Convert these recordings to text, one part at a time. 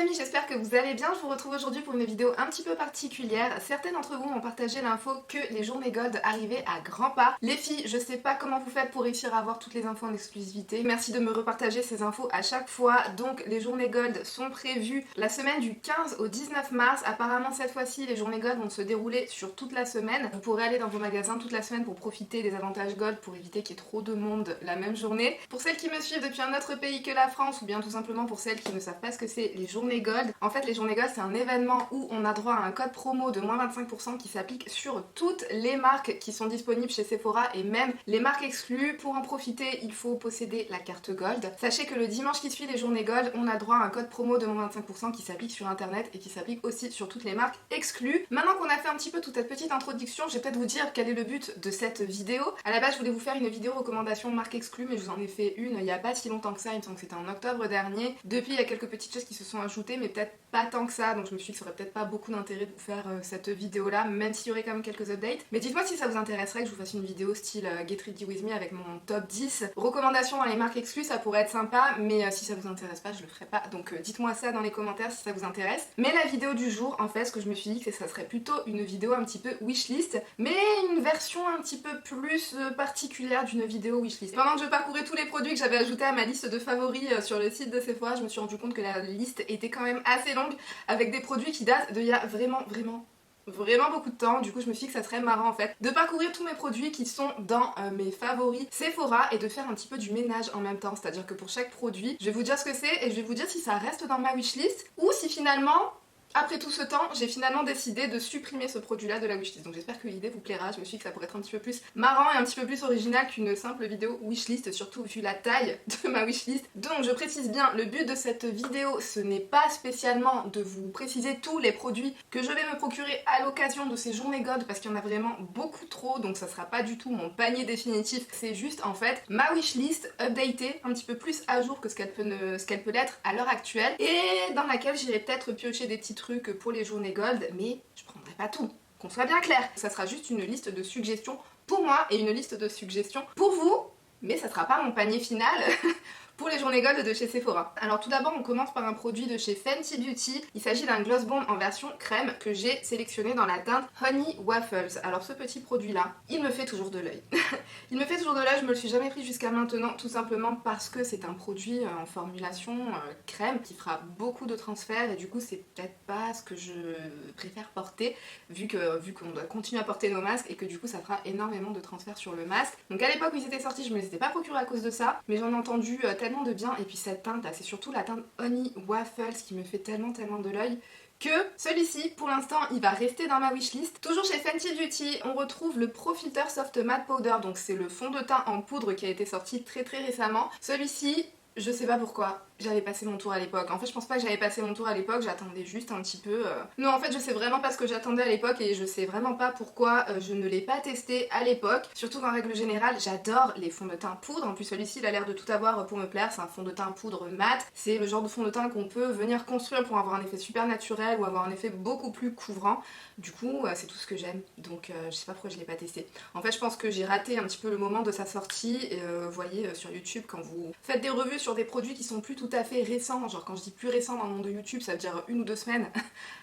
amis, j'espère que vous allez bien. Je vous retrouve aujourd'hui pour une vidéo un petit peu particulière. Certains d'entre vous m'ont partagé l'info que les journées gold arrivaient à grands pas. Les filles, je sais pas comment vous faites pour réussir à avoir toutes les infos en exclusivité. Merci de me repartager ces infos à chaque fois. Donc les journées gold sont prévues la semaine du 15 au 19 mars. Apparemment cette fois-ci les journées gold vont se dérouler sur toute la semaine. Vous pourrez aller dans vos magasins toute la semaine pour profiter des avantages gold pour éviter qu'il y ait trop de monde la même journée. Pour celles qui me suivent depuis un autre pays que la France ou bien tout simplement pour celles qui ne savent pas ce que c'est les journées gold, en fait les journées gold c'est un événement où on a droit à un code promo de moins 25% qui s'applique sur toutes les marques qui sont disponibles chez Sephora et même les marques exclues. Pour en profiter il faut posséder la carte gold. Sachez que le dimanche qui suit les journées gold on a droit à un code promo de moins 25% qui s'applique sur internet et qui s'applique aussi sur toutes les marques exclues. Maintenant qu'on a fait un petit peu toute cette petite introduction, je vais peut-être vous dire quel est le but de cette vidéo. À la base je voulais vous faire une vidéo recommandation marque exclue mais je vous en ai fait une il n'y a pas si longtemps que ça, il me semble que c'était en octobre dernier. Depuis il y a quelques petites choses qui se sont ajoutées mais peut-être pas tant que ça, donc je me suis dit que ça aurait peut-être pas beaucoup d'intérêt de vous faire cette vidéo là, même s'il y aurait quand même quelques updates. Mais dites-moi si ça vous intéresserait que je vous fasse une vidéo style Get Ready With Me avec mon top 10 recommandations dans les marques exclues, ça pourrait être sympa, mais si ça vous intéresse pas je le ferai pas, donc dites-moi ça dans les commentaires si ça vous intéresse. Mais la vidéo du jour, en fait ce que je me suis dit c'est que ça serait plutôt une vidéo un petit peu wishlist, mais une version un petit peu plus particulière d'une vidéo wishlist. Pendant que je parcourais tous les produits que j'avais ajoutés à ma liste de favoris sur le site de Sephora, je me suis rendu compte que la liste était quand même assez longue avec des produits qui datent d'il y a vraiment beaucoup de temps. Du coup je me suis dit que ça serait marrant en fait de parcourir tous mes produits qui sont dans mes favoris Sephora et de faire un petit peu du ménage en même temps, c'est à dire que pour chaque produit je vais vous dire ce que c'est et je vais vous dire si ça reste dans ma wishlist ou si finalement après tout ce temps, j'ai finalement décidé de supprimer ce produit-là de la wishlist. Donc j'espère que l'idée vous plaira, je me suis dit que ça pourrait être un petit peu plus marrant et un petit peu plus original qu'une simple vidéo wishlist, surtout vu la taille de ma wishlist. Donc je précise bien, le but de cette vidéo, ce n'est pas spécialement de vous préciser tous les produits que je vais me procurer à l'occasion de ces journées gold, parce qu'il y en a vraiment beaucoup trop, donc ça sera pas du tout mon panier définitif. C'est juste en fait ma wishlist updatée, un petit peu plus à jour que ce qu'elle peut l'être à l'heure actuelle, et dans laquelle j'irai peut-être piocher des petits trucs pour les journées gold, mais je prendrai pas tout, qu'on soit bien clair. Ça sera juste une liste de suggestions pour moi et une liste de suggestions pour vous, mais ça sera pas mon panier final pour les journées gold de chez Sephora. Alors tout d'abord on commence par un produit de chez Fenty Beauty. Il s'agit d'un gloss bomb en version crème que j'ai sélectionné dans la teinte Honey Waffles. Alors ce petit produit là, il me fait toujours de l'œil. Il me fait toujours de l'œil, je me le suis jamais pris jusqu'à maintenant tout simplement parce que c'est un produit en formulation crème qui fera beaucoup de transferts et du coup c'est peut-être pas ce que je préfère porter vu qu'on doit continuer à porter nos masques et que du coup ça fera énormément de transferts sur le masque. Donc à l'époque où ils étaient sortis je me les étais pas procurés à cause de ça, mais j'en ai entendu tellement de bien et puis cette teinte là c'est surtout la teinte Honey Waffles qui me fait tellement de l'œil que celui-ci pour l'instant il va rester dans ma wishlist. Toujours chez Fenty Beauty on retrouve le Pro Filter Soft Matte Powder, donc c'est le fond de teint en poudre qui a été sorti très récemment. Celui-ci je sais pas pourquoi j'avais passé mon tour à l'époque. En fait je pense pas que j'avais passé mon tour à l'époque, j'attendais juste un petit peu. Non en fait je sais vraiment pas ce que j'attendais à l'époque et je sais vraiment pas pourquoi je ne l'ai pas testé à l'époque. Surtout qu'en règle générale j'adore les fonds de teint poudre. En plus celui-ci il a l'air de tout avoir pour me plaire, c'est un fond de teint poudre mat. C'est le genre de fond de teint qu'on peut venir construire pour avoir un effet super naturel ou avoir un effet beaucoup plus couvrant. Du coup c'est tout ce que j'aime, donc je sais pas pourquoi je l'ai pas testé. En fait je pense que j'ai raté un petit peu le moment de sa sortie. Vous voyez sur YouTube quand vous faites des revues sur des produits qui sont plus tout à fait récents, genre quand je dis plus récent dans le monde de YouTube ça veut dire 1 ou 2 semaines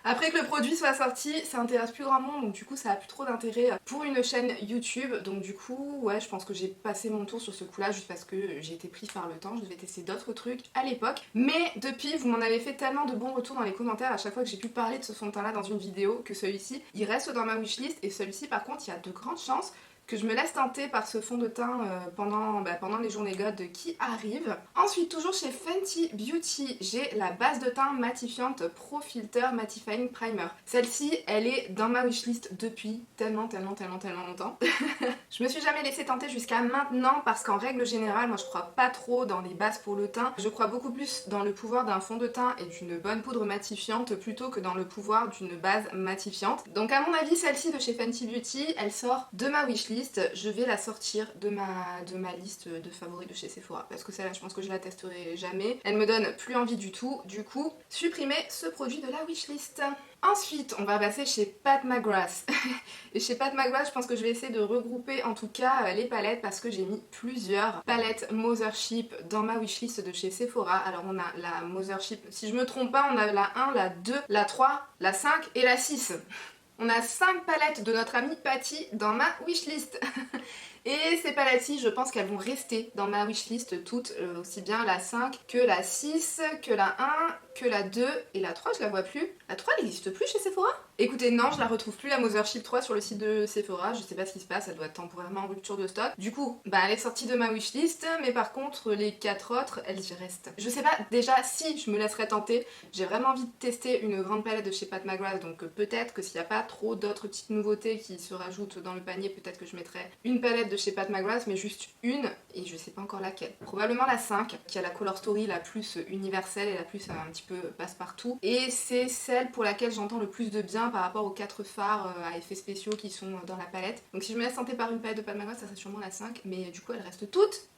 après que le produit soit sorti, ça intéresse plus grand monde donc du coup ça a plus trop d'intérêt pour une chaîne YouTube. Donc du coup ouais je pense que j'ai passé mon tour sur ce coup là juste parce que j'ai été prise par le temps, je devais tester d'autres trucs à l'époque. Mais depuis vous m'en avez fait tellement de bons retours dans les commentaires à chaque fois que j'ai pu parler de ce fond de teint là dans une vidéo que celui-ci il reste dans ma wishlist et celui-ci par contre il y a de grandes chances que je me laisse tenter par ce fond de teint pendant les journées gold qui arrivent. Ensuite, toujours chez Fenty Beauty, j'ai la base de teint matifiante Pro Filter Mattifying Primer. Celle-ci, elle est dans ma wishlist depuis tellement longtemps. Je me suis jamais laissé tenter jusqu'à maintenant parce qu'en règle générale, moi je crois pas trop dans les bases pour le teint. Je crois beaucoup plus dans le pouvoir d'un fond de teint et d'une bonne poudre matifiante plutôt que dans le pouvoir d'une base matifiante. Donc à mon avis, celle-ci de chez Fenty Beauty, elle sort de ma wishlist. wishlist, je vais la sortir de ma liste de favoris de chez Sephora. Parce que celle-là, je pense que je la testerai jamais. Elle me donne plus envie du tout. Du coup, supprimer ce produit de la wishlist. Ensuite, on va passer chez Pat McGrath. Et chez Pat McGrath, je pense que je vais essayer de regrouper en tout cas les palettes parce que j'ai mis plusieurs palettes Mothership dans ma wishlist de chez Sephora. Alors on a la Mothership, si je me trompe pas, on a la 1, la 2, la 3, la 5 et la 6. On a 5 palettes de notre amie Patty dans ma wishlist. Et ces palettes-ci, je pense qu'elles vont rester dans ma wishlist toutes, aussi bien la 5 que la 6, que la 1, que la 2 et la 3, je la vois plus. La 3, elle n'existe plus chez Sephora? Écoutez, non, je la retrouve plus, la Mothership 3 sur le site de Sephora, je sais pas ce qui se passe, elle doit être temporairement en rupture de stock. Du coup, bah elle est sortie de ma wishlist, mais par contre, les 4 autres, elles y restent. Je sais pas, déjà, si je me laisserais tenter, j'ai vraiment envie de tester une grande palette de chez Pat McGrath, donc peut-être que s'il n'y a pas trop d'autres petites nouveautés qui se rajoutent dans le panier, peut-être que je mettrai une palette de chez Pat McGrath, mais juste une, et je sais pas encore laquelle. Probablement la 5, qui a la color story la plus universelle et la plus un petit peu passe-partout, et c'est celle pour laquelle j'entends le plus de bien par rapport aux 4 fards à effets spéciaux qui sont dans la palette. Donc si je me laisse tenter par une palette de Pat McGrath, ça serait sûrement la 5, mais du coup elles restent toutes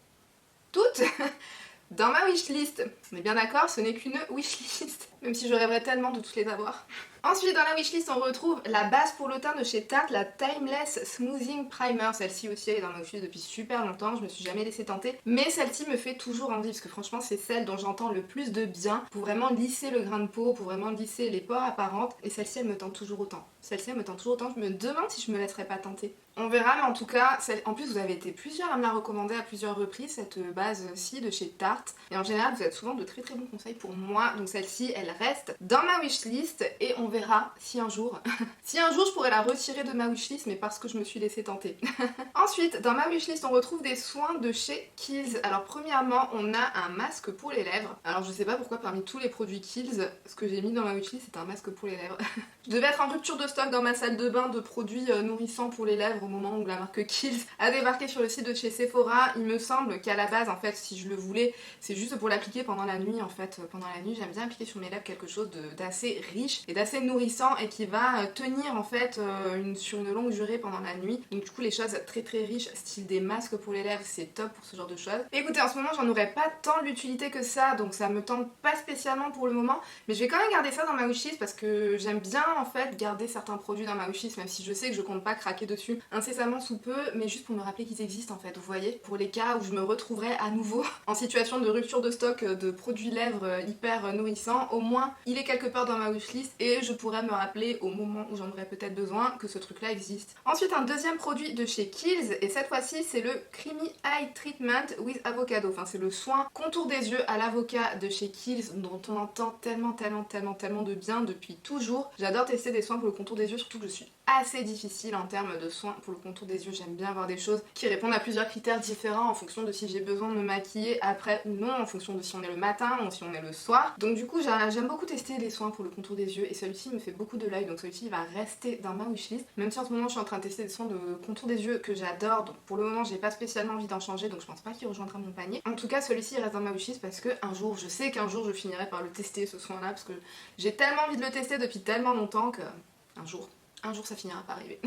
dans ma wishlist. On est bien d'accord, ce n'est qu'une wishlist, même si je rêverais tellement de toutes les avoir. Ensuite, dans la wishlist, on retrouve la base pour le teint de chez Tarte, la Timeless Smoothing Primer. Celle-ci aussi, elle est dans ma wishlist depuis super longtemps, je me suis jamais laissé tenter. Mais celle-ci me fait toujours envie, parce que franchement, c'est celle dont j'entends le plus de bien pour vraiment lisser le grain de peau, pour vraiment lisser les pores apparentes. Et celle-ci, elle me tente toujours autant. Celle-ci, elle me tente toujours autant. Je me demande si je me laisserais pas tenter. On verra, mais en tout cas, en plus, vous avez été plusieurs à me la recommander à plusieurs reprises, cette base-ci de chez Tarte. Et en général, vous êtes souvent de très très bons conseils pour moi. Donc celle-ci, elle reste dans ma wishlist et on verra si un jour je pourrais la retirer de ma wishlist, mais parce que je me suis laissée tenter. Ensuite, dans ma wishlist, on retrouve des soins de chez Kiehl's. Alors premièrement, on a un masque pour les lèvres. Alors je sais pas pourquoi parmi tous les produits Kiehl's, ce que j'ai mis dans ma wishlist, c'est un masque pour les lèvres. Je devais être en rupture de stock dans ma salle de bain de produits nourrissants pour les lèvres au moment où la marque Kiehl's a débarqué sur le site de chez Sephora. Il me semble qu'à la base, en fait, si je le voulais, c'est juste pour l'appliquer pendant la nuit. En fait, pendant la nuit, j'aime bien appliquer sur mes lèvres quelque chose d'assez riche et d'assez nourrissant et qui va tenir en fait sur une longue durée pendant la nuit. Donc du coup, les choses très très riches, style des masques pour les lèvres, c'est top pour ce genre de choses. Et écoutez, en ce moment, j'en aurais pas tant l'utilité que ça, donc ça me tente pas spécialement pour le moment, mais je vais quand même garder ça dans ma wishlist parce que j'aime bien en fait garder certains produits dans ma wishlist, même si je sais que je compte pas craquer dessus incessamment sous peu, mais juste pour me rappeler qu'ils existent en fait, vous voyez, pour les cas où je me retrouverai à nouveau en situation de rupture de stock de produits lèvres hyper nourrissants, au moins il est quelque part dans ma wishlist et je pourrais me rappeler au moment où j'en aurais peut-être besoin que ce truc là existe. Ensuite, un deuxième produit de chez Kiehl's, et cette fois-ci c'est le Creamy Eye Treatment with Avocado, enfin c'est le soin contour des yeux à l'avocat de chez Kiehl's dont on entend tellement de bien depuis toujours. J'adore tester des soins pour le contour des yeux, surtout que je suis assez difficile en termes de soins pour le contour des yeux. J'aime bien avoir des choses qui répondent à plusieurs critères différents en fonction de si j'ai besoin de me maquiller après ou non, en fonction de si on est le matin ou si on est le soir. Donc du coup j'aime beaucoup tester les soins pour le contour des yeux et celui-ci me fait beaucoup de l'œil, donc celui-ci il va rester dans ma wishlist. Même si en ce moment je suis en train de tester des soins de contour des yeux que j'adore, donc pour le moment j'ai pas spécialement envie d'en changer, donc je pense pas qu'il rejoindra mon panier. En tout cas celui-ci il reste dans ma wishlist parce que un jour, je sais qu'un jour je finirai par le tester ce soin là parce que j'ai tellement envie de le tester depuis tellement longtemps que un jour ça finira par arriver.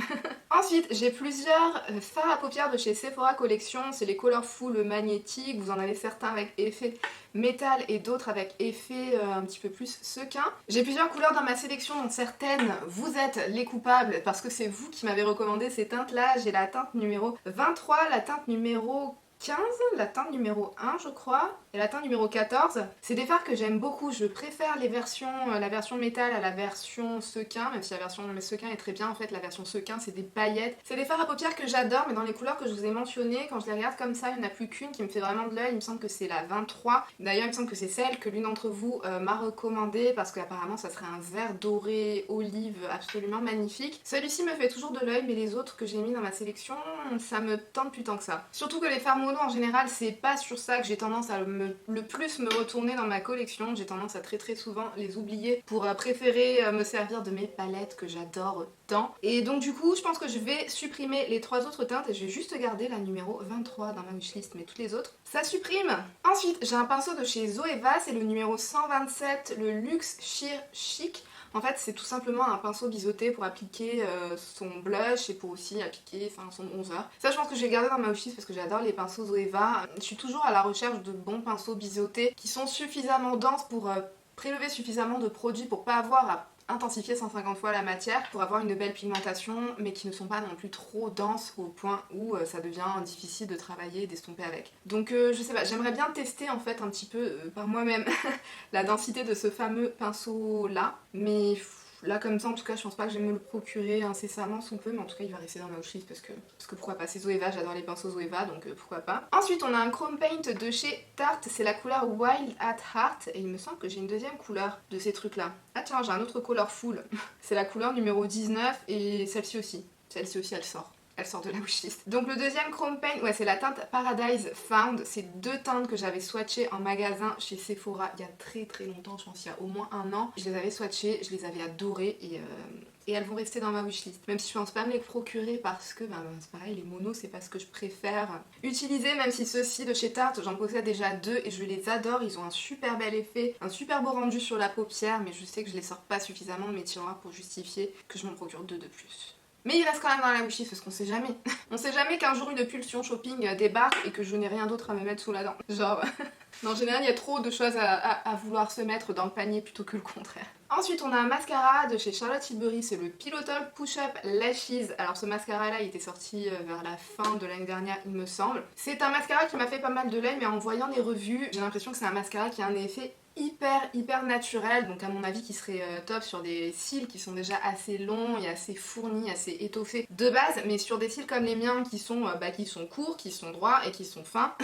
Ensuite, j'ai plusieurs fards à paupières de chez Sephora Collection. C'est les Colorful magnétiques. Vous en avez certains avec effet métal et d'autres avec effet un petit peu plus sequin. J'ai plusieurs couleurs dans ma sélection, dont certaines, vous êtes les coupables parce que c'est vous qui m'avez recommandé ces teintes-là. J'ai la teinte numéro 23, la teinte numéro 15, la teinte numéro 1 je crois, et la teinte numéro 14. C'est des fards que j'aime beaucoup, je préfère les versions, la version métal à la version sequin, même si la version sequin est très bien, en fait la version sequin c'est des paillettes. C'est des fards à paupières que j'adore, mais dans les couleurs que je vous ai mentionnées, quand je les regarde comme ça, il n'y en a plus qu'une qui me fait vraiment de l'œil, il me semble que c'est la 23. D'ailleurs il me semble que c'est celle que l'une d'entre vous m'a recommandée, parce qu'apparemment ça serait un vert doré olive absolument magnifique. Celui-ci me fait toujours de l'œil, mais les autres que j'ai mis dans ma sélection, ça me tente plus tant que ça. Surtout que les fards mono en général, c'est pas sur ça que j'ai tendance à le plus me retourner dans ma collection. J'ai tendance à très souvent les oublier pour préférer me servir de mes palettes que j'adore tant. Et donc du coup, je pense que je vais supprimer les 3 autres teintes et je vais juste garder la numéro 23 dans ma wishlist, mais toutes les autres, ça supprime. Ensuite, j'ai un pinceau de chez Zoeva, c'est le numéro 127, le Luxe Sheer Chic. En fait c'est tout simplement un pinceau biseauté pour appliquer son blush et pour aussi appliquer son bronzer. Ça je pense que je vais garder dans ma wishlist parce que j'adore les pinceaux Zoeva. Je suis toujours à la recherche de bons pinceaux biseautés qui sont suffisamment denses pour prélever suffisamment de produits pour pas avoir à intensifier 150 fois la matière pour avoir une belle pigmentation mais qui ne sont pas non plus trop denses au point où ça devient difficile de travailler et d'estomper avec. Donc je sais pas, j'aimerais bien tester en fait un petit peu par moi-même la densité de ce fameux pinceau là, mais là comme ça en tout cas je pense pas que je vais me le procurer incessamment sous peu, mais en tout cas il va rester dans ma wishlist parce que pourquoi pas, c'est Zoeva, j'adore les pinceaux Zoeva donc pourquoi pas. Ensuite on a un chrome paint de chez Tarte, c'est la couleur Wild at Heart et il me semble que j'ai une deuxième couleur de ces trucs là. Ah tiens j'ai un autre colorful, c'est la couleur numéro 19 et celle-ci aussi elle sort de la wishlist. Donc le deuxième chrome paint, ouais c'est la teinte Paradise Found. C'est deux teintes que j'avais swatchées en magasin chez Sephora il y a très longtemps, je pense il y a au moins un an. Je les avais swatchées, je les avais adorées et elles vont rester dans ma wishlist. Même si je pense pas me les procurer parce que c'est pareil, les monos c'est pas ce que je préfère utiliser, même si ceux-ci de chez Tarte j'en possède déjà deux et je les adore. Ils ont un super bel effet, un super beau rendu sur la paupière, mais je sais que je les sors pas suffisamment de mes tiroirs pour justifier que je m'en procure deux de plus. Mais il reste quand même dans la wishlist parce qu'on sait jamais. On sait jamais qu'un jour une pulsion shopping débarque et que je n'ai rien d'autre à me mettre sous la dent. Genre, non, en général il y a trop de choses à vouloir se mettre dans le panier plutôt que le contraire. Ensuite on a un mascara de chez Charlotte Tilbury, c'est le Pillow Talk Push Up Lashes. Alors ce mascara là il était sorti vers la fin de l'année dernière il me semble. C'est un mascara qui m'a fait pas mal de l'œil, mais en voyant les revues j'ai l'impression que c'est un mascara qui a un effet hyper naturel, donc à mon avis qui serait top sur des cils qui sont déjà assez longs et assez fournis, assez étoffés de base, mais sur des cils comme les miens qui sont courts, qui sont droits et qui sont fins.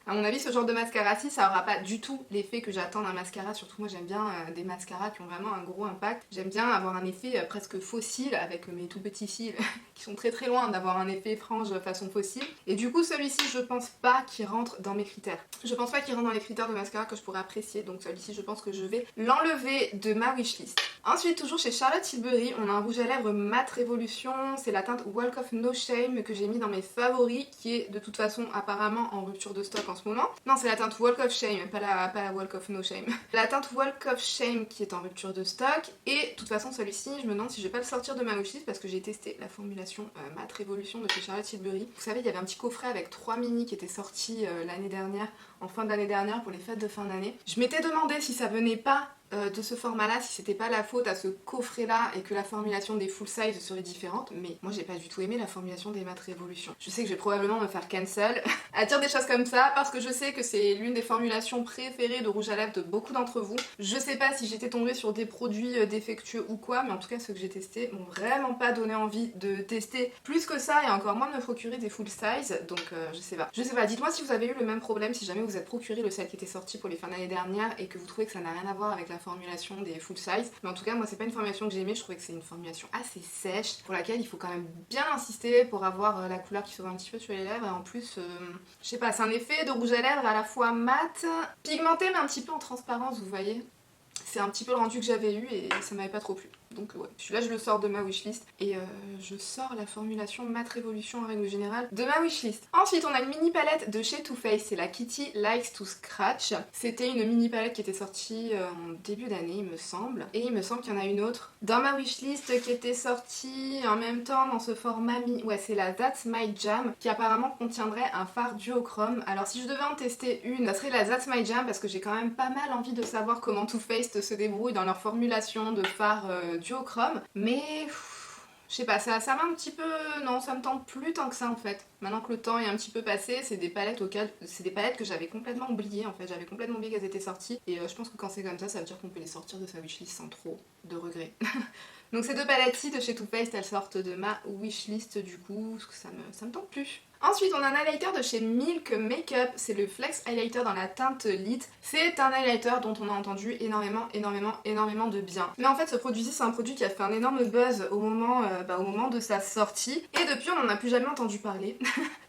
À mon avis ce genre de mascara-ci ça aura pas du tout l'effet que j'attends d'un mascara, surtout moi j'aime bien des mascaras qui ont vraiment un gros impact. J'aime bien avoir un effet presque faux cils avec mes tout petits cils qui sont très loin d'avoir un effet frange façon faux cils. Et du coup celui-ci je pense pas qu'il rentre dans mes critères. Je pense pas qu'il rentre dans les critères de mascara que je pourrais apprécier, donc celui-ci je pense que je vais l'enlever de ma wishlist. Ensuite toujours chez Charlotte Tilbury on a un rouge à lèvres Matte Révolution, c'est la teinte Walk of No Shame que j'ai mis dans mes favoris, qui est de toute façon apparemment en rupture de stock en ce moment. Non c'est la teinte Walk of Shame, pas la Walk of No Shame. La teinte Walk of Shame qui est en rupture de stock, et de toute façon celui-ci je me demande si je vais pas le sortir de ma wishlist parce que j'ai testé la formulation Matte Révolution de chez Charlotte Tilbury. Vous savez il y avait un petit coffret avec 3 mini qui étaient sortis l'année dernière, en fin d'année dernière pour les fêtes de fin d'année. Je m'étais demandé si ça venait pas de ce format là, si c'était pas la faute à ce coffret là et que la formulation des full size serait différente, mais moi j'ai pas du tout aimé la formulation des Matte Révolution. Je sais que je vais probablement me faire cancel à dire des choses comme ça parce que je sais que c'est l'une des formulations préférées de rouge à lèvres de beaucoup d'entre vous. Je sais pas si j'étais tombée sur des produits défectueux ou quoi, mais en tout cas ceux que j'ai testés m'ont vraiment pas donné envie de tester plus que ça et encore moins de me procurer des full size, donc je sais pas. Dites-moi si vous avez eu le même problème, si jamais vous êtes procuré le set qui était sorti pour les fins d'année dernière et que vous trouvez que ça n'a rien à voir avec la formulation des full size. Mais en tout cas moi c'est pas une formulation que j'ai aimée, je trouvais que c'est une formulation assez sèche pour laquelle il faut quand même bien insister pour avoir la couleur qui se voit un petit peu sur les lèvres, et en plus je sais pas, c'est un effet de rouge à lèvres à la fois mat, pigmenté mais un petit peu en transparence, vous voyez. C'est un petit peu le rendu que j'avais eu et ça m'avait pas trop plu. Donc ouais, celui-là je le sors de ma wishlist et je sors la formulation Matte Révolution en règle générale de ma wishlist. Ensuite on a une mini palette de chez Too Faced, c'est la Kitty Likes to Scratch. C'était une mini palette qui était sortie en début d'année il me semble. Et il me semble qu'il y en a une autre dans ma wishlist qui était sortie en même temps dans ce format mini. Ouais c'est la That's My Jam qui apparemment contiendrait un fard duochrome. Alors si je devais en tester une, ça serait la That's My Jam parce que j'ai quand même pas mal envie de savoir comment Too Faced se débrouille dans leur formulation de fard duochrome, mais je sais pas, ça m'a un petit peu... non, ça me tente plus tant que ça en fait. Maintenant que le temps est un petit peu passé, c'est des palettes que j'avais complètement oubliées en fait, j'avais complètement oublié qu'elles étaient sorties, et je pense que quand c'est comme ça veut dire qu'on peut les sortir de sa wishlist sans trop de regrets. Donc ces deux palettes-ci de chez Too Faced, elles sortent de ma wishlist du coup, parce que ça me tente plus. Ensuite on a un highlighter de chez Milk Makeup, c'est le Flex Highlighter dans la teinte Lit. C'est un highlighter dont on a entendu énormément de bien. Mais en fait ce produit-ci c'est un produit qui a fait un énorme buzz au moment de sa sortie. Et depuis on n'en a plus jamais entendu parler.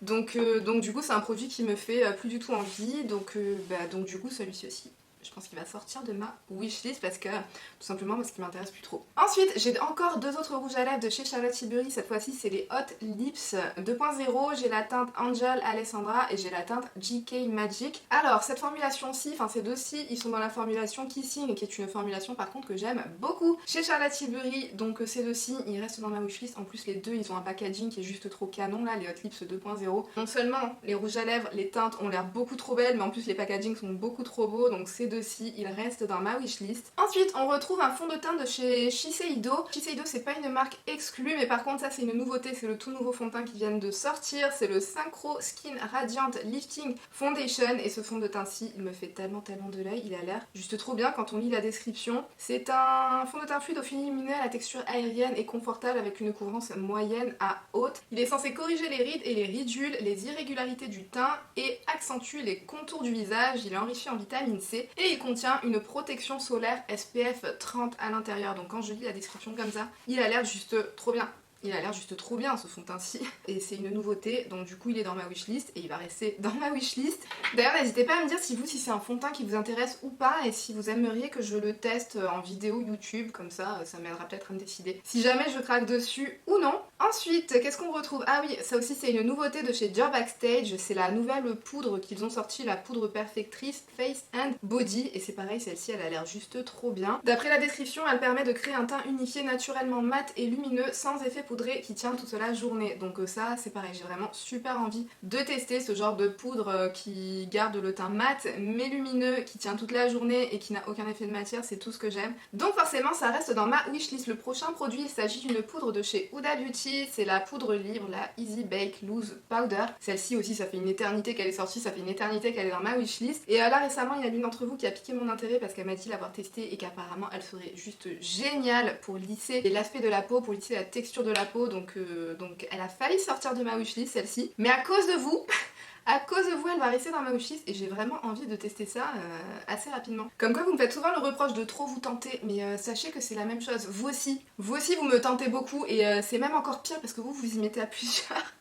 donc du coup c'est un produit qui me fait plus du tout envie. Donc du coup celui-ci aussi, je pense qu'il va sortir de ma wishlist parce que tout simplement parce qu'il m'intéresse plus trop. Ensuite j'ai encore deux autres rouges à lèvres de chez Charlotte Tilbury, cette fois-ci c'est les Hot Lips 2.0, j'ai la teinte Angel Alessandra et j'ai la teinte GK Magic. Alors cette formulation-ci, enfin ces deux-ci, ils sont dans la formulation Kissing qui est une formulation par contre que j'aime beaucoup chez Charlotte Tilbury, donc ces deux-ci ils restent dans ma wishlist. En plus les deux ils ont un packaging qui est juste trop canon là, les Hot Lips 2.0. Non seulement les rouges à lèvres, les teintes ont l'air beaucoup trop belles, mais en plus les packagings sont beaucoup trop beaux, donc ces deux-ci ils restent dans ma wishlist. Ensuite on retrouve un fond de teint de chez Shiseido. Shiseido c'est pas une marque exclue, mais par contre ça c'est une nouveauté, c'est le tout nouveau fond de teint qui vient de sortir, c'est le Synchro Skin Radiant Lifting Foundation, et ce fond de teint-ci il me fait tellement de l'œil, il a l'air juste trop bien quand on lit la description. C'est un fond de teint fluide au fini lumineux à la texture aérienne et confortable avec une couvrance moyenne à haute. Il est censé corriger les rides et les ridules, les irrégularités du teint et accentue les contours du visage. Il est enrichi en vitamine C et il contient une protection solaire SPF 30 à l'intérieur. Donc quand je lis la description comme ça, il a l'air juste trop bien. Il a l'air juste trop bien ce fond de teint-ci, et c'est une nouveauté, donc du coup il est dans ma wishlist et il va rester dans ma wishlist. D'ailleurs n'hésitez pas à me dire si c'est un fond de teint qui vous intéresse ou pas, et si vous aimeriez que je le teste en vidéo YouTube, comme ça m'aidera peut-être à me décider si jamais je craque dessus ou non. Ensuite qu'est-ce qu'on retrouve? Ah oui, ça aussi c'est une nouveauté de chez Dior Backstage, c'est la nouvelle poudre qu'ils ont sorti, la poudre perfectrice Face and Body, et c'est pareil, celle-ci elle a l'air juste trop bien. D'après la description, elle permet de créer un teint unifié naturellement mat et lumineux sans effet poudré qui tient toute la journée. Donc ça c'est pareil, j'ai vraiment super envie de tester ce genre de poudre qui garde le teint mat mais lumineux, qui tient toute la journée et qui n'a aucun effet de matière, c'est tout ce que j'aime. Donc forcément ça reste dans ma wishlist. Le prochain produit, il s'agit d'une poudre de chez Huda Beauty, c'est la poudre libre, la Easy Bake Loose Powder. Celle-ci aussi ça fait une éternité qu'elle est sortie, ça fait une éternité qu'elle est dans ma wishlist. Et là récemment il y a l'une d'entre vous qui a piqué mon intérêt parce qu'elle m'a dit l'avoir testée et qu'apparemment elle serait juste géniale pour lisser l'aspect de la peau, pour lisser la texture de la peau. Donc elle a failli sortir de ma wishlist celle-ci, mais à cause de vous à cause de vous, elle va rester dans ma wishlist et j'ai vraiment envie de tester ça assez rapidement. Comme quoi vous me faites souvent le reproche de trop vous tenter, mais sachez que c'est la même chose. Vous aussi vous me tentez beaucoup, et c'est même encore pire parce que vous y mettez à plusieurs.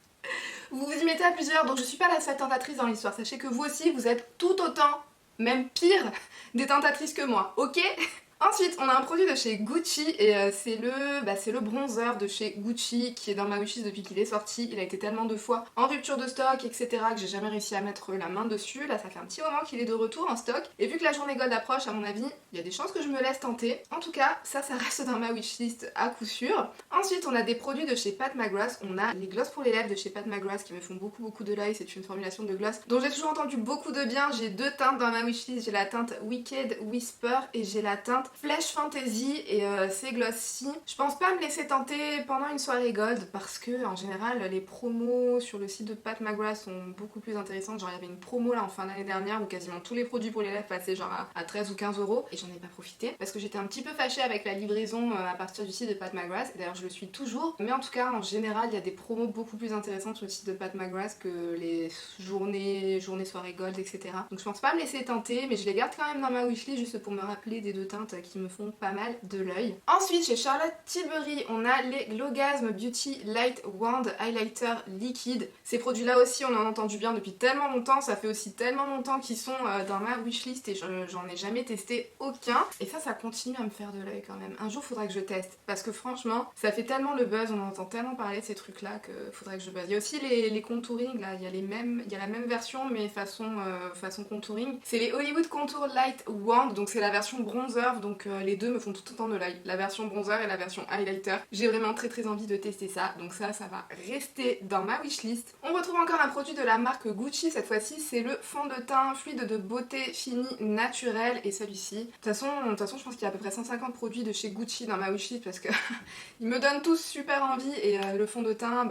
Vous y mettez à plusieurs, donc je suis pas la seule tentatrice dans l'histoire. Sachez que vous aussi vous êtes tout autant, même pire, des tentatrices que moi, ok? Ensuite on a un produit de chez Gucci et c'est le bronzer de chez Gucci qui est dans ma wishlist depuis qu'il est sorti. Il a été tellement de fois en rupture de stock etc que j'ai jamais réussi à mettre la main dessus. Là ça fait un petit moment qu'il est de retour en stock, et vu que la journée gold approche, à mon avis il y a des chances que je me laisse tenter. En tout cas ça reste dans ma wishlist à coup sûr. Ensuite on a des produits de chez Pat McGrath. On a les glosses pour les lèvres de chez Pat McGrath qui me font beaucoup de l'œil. C'est une formulation de gloss dont j'ai toujours entendu beaucoup de bien. J'ai deux teintes dans ma wishlist, j'ai la teinte Wicked Whisper et j'ai la teinte Flesh Fantasy, et ces glosses-ci, je pense pas me laisser tenter pendant une soirée gold parce que en général les promos sur le site de Pat McGrath sont beaucoup plus intéressantes. Genre il y avait une promo là en fin d'année dernière où quasiment tous les produits pour les lèvres passaient genre à 13 ou 15 euros, et j'en ai pas profité parce que j'étais un petit peu fâchée avec la livraison à partir du site de Pat McGrath, et d'ailleurs je le suis toujours, mais en tout cas en général il y a des promos beaucoup plus intéressantes sur le site de Pat McGrath que les journées soirées gold etc. Donc je pense pas me laisser tenter, mais je les garde quand même dans ma wishlist juste pour me rappeler des deux teintes qui me font pas mal de l'œil. Ensuite chez Charlotte Tilbury on a les Glowgasm Beauty Light Wand Highlighter Liquide. Ces produits là aussi on en a entendu bien depuis tellement longtemps, ça fait aussi tellement longtemps qu'ils sont dans ma wishlist et j'en ai jamais testé aucun, et ça continue à me faire de l'œil quand même. Un jour faudrait que je teste parce que franchement ça fait tellement le buzz, on entend tellement parler de ces trucs là que faudrait que je buzz. Il y a aussi les contouring là, il y a la même version mais façon contouring. C'est les Hollywood Contour Light Wand, donc c'est la version bronzer, donc les deux me font tout autant de l'œil, la version bronzer et la version highlighter. J'ai vraiment très envie de tester ça, donc ça va rester dans ma wishlist. On retrouve encore un produit de la marque Gucci, cette fois-ci c'est le fond de teint fluide de beauté fini naturel, et celui-ci, de toute façon je pense qu'il y a à peu près 150 produits de chez Gucci dans ma wishlist parce que ils me donnent tous super envie, et le fond de teint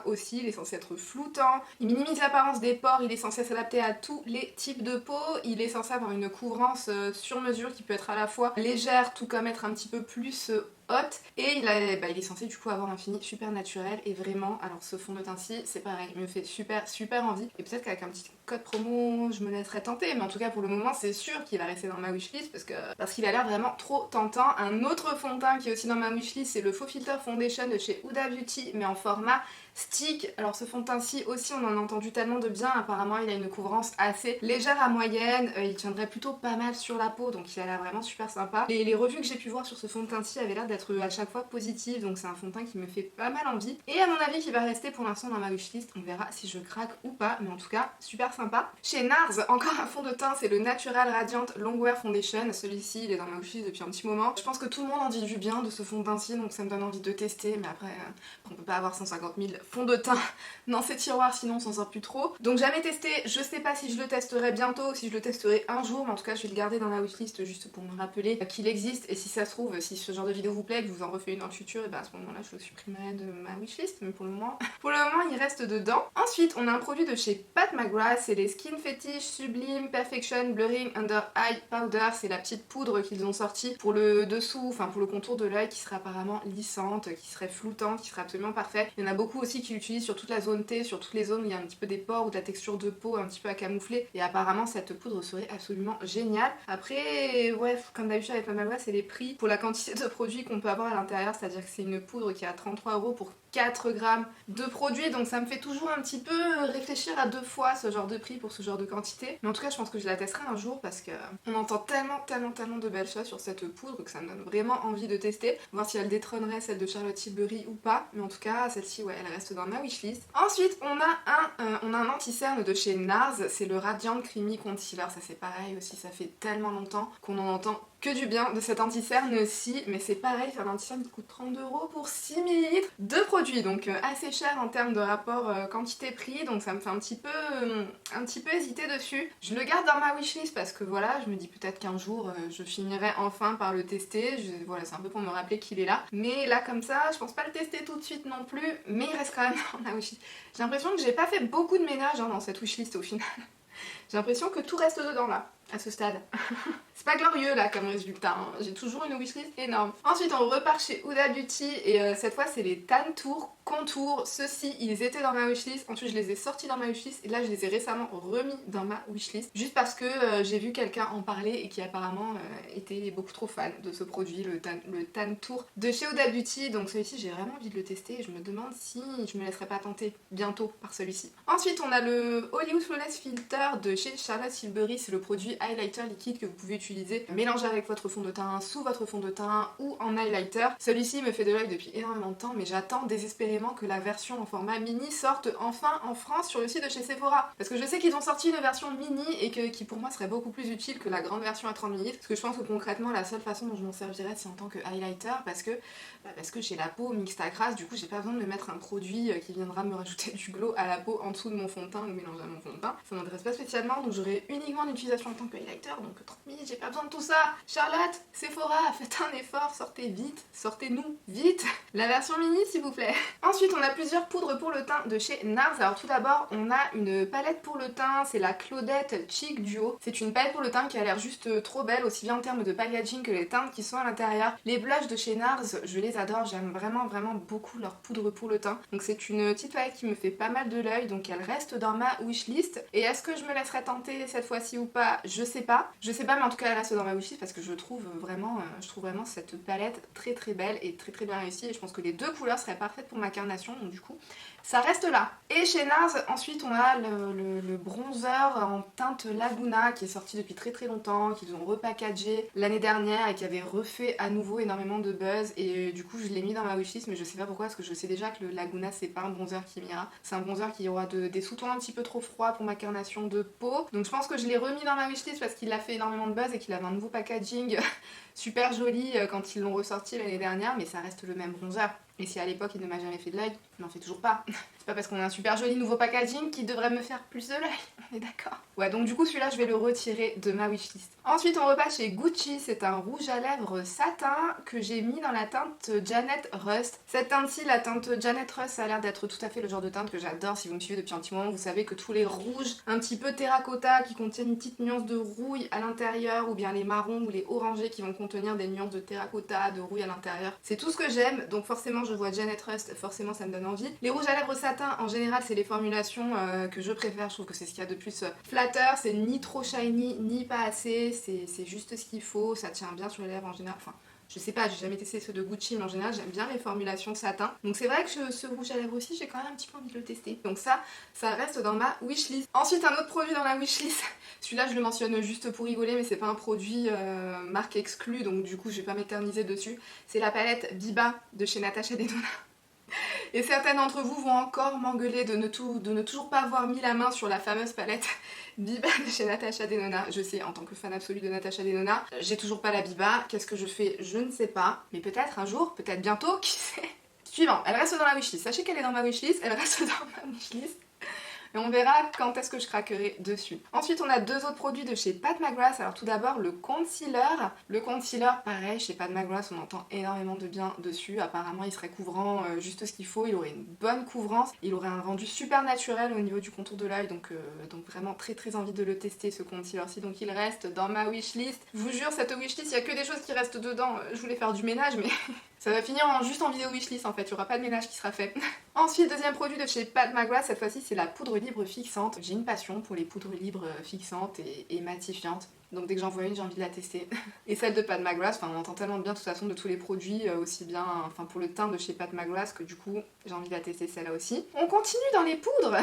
aussi, il est censé être floutant, il minimise l'apparence des pores, il est censé s'adapter à tous les types de peau, il est censé avoir une couvrance sur mesure qui peut être à la fois légère tout comme être un petit peu plus Hot et il est censé du coup avoir un fini super naturel et vraiment, alors ce fond de teint-ci c'est pareil, il me fait super envie et peut-être qu'avec un petit code promo je me laisserai tenter, mais en tout cas pour le moment c'est sûr qu'il va rester dans ma wishlist parce qu'il a l'air vraiment trop tentant. Un autre fond de teint qui est aussi dans ma wishlist, c'est le Faux Filter Foundation de chez Huda Beauty mais en format stick. Alors ce fond de teint-ci aussi on en a entendu tellement de bien, apparemment il a une couvrance assez légère à moyenne, il tiendrait plutôt pas mal sur la peau donc il a l'air vraiment super sympa. Et les revues que j'ai pu voir sur ce fond de teint-ci avaient l'air d'être à chaque fois positives, donc c'est un fond de teint qui me fait pas mal envie. Et à mon avis qui va rester pour l'instant dans ma wishlist, on verra si je craque ou pas, mais en tout cas super sympa. Chez NARS, encore un fond de teint, c'est le Natural Radiant Longwear Foundation. Celui-ci il est dans ma wishlist depuis un petit moment. Je pense que tout le monde en dit du bien de ce fond de teint-ci, donc ça me donne envie de tester, mais après on peut pas avoir 150 000 fonds de teint dans ces tiroirs sinon on s'en sort plus trop. Donc jamais testé, je sais pas si je le testerai bientôt ou si je le testerai un jour, mais en tout cas je vais le garder dans la wishlist juste pour me rappeler qu'il existe, et si ça se trouve, si ce genre de vidéo vous plaît et que vous en refaites une dans le futur, et ben à ce moment là je le supprimerai de ma wishlist, mais pour le moment il reste dedans. Ensuite on a un produit de chez Pat McGrath, c'est les Skin Fetish Sublime Perfection Blurring Under Eye Powder. C'est la petite poudre qu'ils ont sortie pour le dessous, enfin pour le contour de l'œil, qui serait apparemment lissante, qui serait floutante, qui serait absolument parfait. Il y en a beaucoup aussi qui l'utilisent sur toute la zone T, sur toutes les zones où il y a un petit peu des pores ou de la texture de peau un petit peu à camoufler, et apparemment cette poudre serait absolument géniale. Après ouais, comme d'habitude avec Pat McGrath, c'est les prix pour la quantité de produits qu'on peut avoir à l'intérieur, c'est à dire que c'est une poudre qui est à 33 € pour 4 grammes de produits, donc ça me fait toujours un petit peu réfléchir à deux fois ce genre de prix pour ce genre de quantité. Mais en tout cas je pense que je la testerai un jour parce que on entend tellement de belles choses sur cette poudre que ça me donne vraiment envie de tester, voir si elle détrônerait celle de Charlotte Tilbury ou pas, mais en tout cas celle-ci ouais, elle reste dans ma wishlist. Ensuite on a un anti-cerne de chez NARS, c'est le Radiant Creamy Concealer. Ça c'est pareil aussi, ça fait tellement longtemps qu'on en entend que du bien de cet anti-cerne aussi, mais c'est pareil, c'est un anti-cerne qui coûte 30 € pour 6 ml de produit, donc assez cher en termes de rapport quantité-prix, donc ça me fait un petit peu hésiter dessus. Je le garde dans ma wishlist parce que voilà, je me dis peut-être qu'un jour je finirai enfin par le tester, voilà, c'est un peu pour me rappeler qu'il est là, mais là comme ça, je pense pas le tester tout de suite non plus, mais il reste quand même dans la wishlist. J'ai l'impression que j'ai pas fait beaucoup de ménage dans cette wishlist au final. J'ai l'impression que tout reste dedans là, à ce stade. C'est pas glorieux là comme résultat, hein. J'ai toujours une wishlist énorme. Ensuite on repart chez Huda Beauty et cette fois c'est les Tan Tour Contour. Ceux-ci ils étaient dans ma wishlist, ensuite je les ai sortis dans ma wishlist et là je les ai récemment remis dans ma wishlist. Juste parce que j'ai vu quelqu'un en parler et qui apparemment était beaucoup trop fan de ce produit, le Tan Tour de chez Huda Beauty. Donc celui-ci j'ai vraiment envie de le tester et je me demande si je me laisserai pas tenter bientôt par celui-ci. Ensuite on a le Hollywood Flawless Filter de chez Charlotte Tilbury, c'est le produit highlighter liquide que vous pouvez utiliser, mélanger avec votre fond de teint, sous votre fond de teint ou en highlighter. Celui-ci me fait de l'œil depuis énormément de temps, mais j'attends désespérément que la version en format mini sorte enfin en France sur le site de chez Sephora. Parce que je sais qu'ils ont sorti une version mini et qui pour moi serait beaucoup plus utile que la grande version à 30 ml. Parce que je pense que concrètement la seule façon dont je m'en servirais c'est en tant que highlighter parce que j'ai la peau mixte à grasse, du coup j'ai pas besoin de me mettre un produit qui viendra me rajouter du glow à la peau en dessous de mon fond de teint ou mélanger à mon fond de teint. Ça m'intéresse pas spécialement, donc j'aurai uniquement l'utilisation en tant que highlighter, donc 30 ml, j'ai pas besoin de tout ça. Charlotte, Sephora, faites un effort, sortez vite, sortez-nous vite la version mini s'il vous plaît. Ensuite on a plusieurs poudres pour le teint de chez NARS. Alors tout d'abord on a une palette pour le teint, c'est la Claudette Cheek Duo. C'est une palette pour le teint qui a l'air juste trop belle, aussi bien en termes de packaging que les teintes qui sont à l'intérieur. Les blushs de chez NARS, je les adore, j'aime vraiment beaucoup leur poudre pour le teint. Donc c'est une petite palette qui me fait pas mal de l'œil, donc elle reste dans ma wishlist. Et est-ce que je me laisserai tenter cette fois-ci ou pas? Je sais pas, mais en tout cas elle reste dans ma wishlist parce que je trouve vraiment cette palette très belle et très bien réussie, et je pense que les deux couleurs seraient parfaites pour ma carnation, donc du coup ça reste là. Et chez NARS ensuite on a le bronzer en teinte Laguna qui est sorti depuis très longtemps, qu'ils ont repackagé l'année dernière et qui avait refait à nouveau énormément de buzz, et du coup je l'ai mis dans ma wishlist, mais je sais pas pourquoi parce que je sais déjà que le Laguna c'est pas un bronzer qui m'ira, c'est un bronzer qui aura des sous-tons un petit peu trop froids pour ma carnation de peau, donc je pense que je l'ai remis dans ma wishlist parce qu'il a fait énormément de buzz et qu'il avait un nouveau packaging super joli quand ils l'ont ressorti l'année dernière, mais ça reste le même bronzer. Et si à l'époque il ne m'a jamais fait de l'œil, il n'en fait toujours pas. C'est pas parce qu'on a un super joli nouveau packaging qu'il devrait me faire plus de l'œil, on est d'accord. Ouais, donc du coup celui-là je vais le retirer de ma wishlist. Ensuite on repasse chez Gucci, c'est un rouge à lèvres satin que j'ai mis dans la teinte Janet Rust. Cette teinte-ci, la teinte Janet Rust, ça a l'air d'être tout à fait le genre de teinte que j'adore. Si vous me suivez depuis un petit moment, vous savez que tous les rouges un petit peu terracotta qui contiennent une petite nuance de rouille à l'intérieur, ou bien les marrons ou les orangés qui vont contenir des nuances de terracotta, de rouille à l'intérieur, c'est tout ce que j'aime. Donc forcément je vois Janet Rust, forcément ça me donne envie. Les rouges à lèvres satin en général c'est les formulations que je préfère, je trouve que c'est ce qu'il y a de plus flatteur, c'est ni trop shiny ni pas assez, c'est juste ce qu'il faut, ça tient bien sur les lèvres en général, enfin je sais pas, j'ai jamais testé ceux de Gucci, mais en général j'aime bien les formulations satin. Donc c'est vrai que ce rouge à lèvres aussi, j'ai quand même un petit peu envie de le tester. Donc ça reste dans ma wishlist. Ensuite un autre produit dans la wishlist, celui-là je le mentionne juste pour rigoler, mais c'est pas un produit marque exclue, donc du coup je vais pas m'éterniser dessus. C'est la palette Biba de chez Natasha Denona. Et certains d'entre vous vont encore m'engueuler de ne toujours pas avoir mis la main sur la fameuse palette Biba de chez Natasha Denona. Je sais, en tant que fan absolue de Natasha Denona, j'ai toujours pas la Biba. Qu'est-ce que je fais? Je ne sais pas. Mais peut-être un jour, peut-être bientôt, qui sait. Suivant, elle reste dans la wishlist. Sachez qu'elle est dans ma wishlist, elle reste dans ma wishlist. Et on verra quand est-ce que je craquerai dessus. Ensuite on a deux autres produits de chez Pat McGrath. Alors tout d'abord le concealer. Le concealer pareil chez Pat McGrath on entend énormément de bien dessus. Apparemment il serait couvrant juste ce qu'il faut, il aurait une bonne couvrance, il aurait un rendu super naturel au niveau du contour de l'œil, donc vraiment très très envie de le tester ce concealer-ci. Donc il reste dans ma wishlist. Je vous jure cette wishlist il n'y a que des choses qui restent dedans. Je voulais faire du ménage mais ça va finir juste en vidéo wishlist en fait, il n'y aura pas de ménage qui sera fait. Ensuite, deuxième produit de chez Pat McGrath, cette fois-ci c'est la poudre libre fixante. J'ai une passion pour les poudres libres fixantes et matifiantes. Donc dès que j'en vois une, j'ai envie de la tester. Et celle de Pat McGrath, on entend tellement bien de toute façon de tous les produits, aussi bien pour le teint de chez Pat McGrath, que du coup j'ai envie de la tester celle-là aussi. On continue dans les poudres.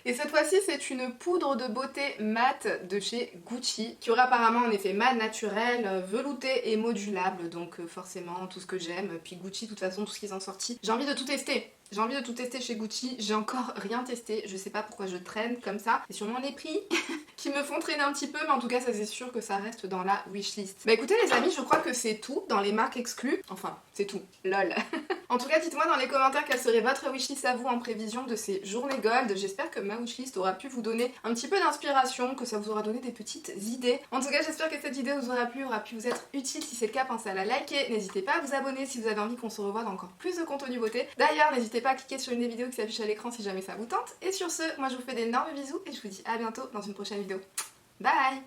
Et cette fois-ci c'est une poudre de beauté mat de chez Gucci qui aurait apparemment un effet mat naturel, velouté et modulable, donc forcément tout ce que j'aime. Puis Gucci de toute façon tout ce qu'ils ont sorti, j'ai envie de tout tester. J'ai envie de tout tester chez Gucci, j'ai encore rien testé, je sais pas pourquoi je traîne comme ça, c'est sûrement les prix qui me font traîner un petit peu, mais en tout cas ça c'est sûr que ça reste dans la wishlist. Bah écoutez les amis, je crois que c'est tout dans les marques exclues, enfin c'est tout, lol. En tout cas dites-moi dans les commentaires quelle serait votre wishlist à vous en prévision de ces journées gold. J'espère que ma wishlist aura pu vous donner un petit peu d'inspiration, que ça vous aura donné des petites idées. En tout cas j'espère que cette vidéo vous aura pu vous être utile. Si c'est le cas, pensez à la liker, n'hésitez pas à vous abonner si vous avez envie qu'on se revoie dans encore plus de contenu beauté. D'ailleurs n'hésitez pas à cliquer sur une des vidéos qui s'affiche à l'écran si jamais ça vous tente. Et sur ce, moi je vous fais d'énormes bisous et je vous dis à bientôt dans une prochaine vidéo. Bye!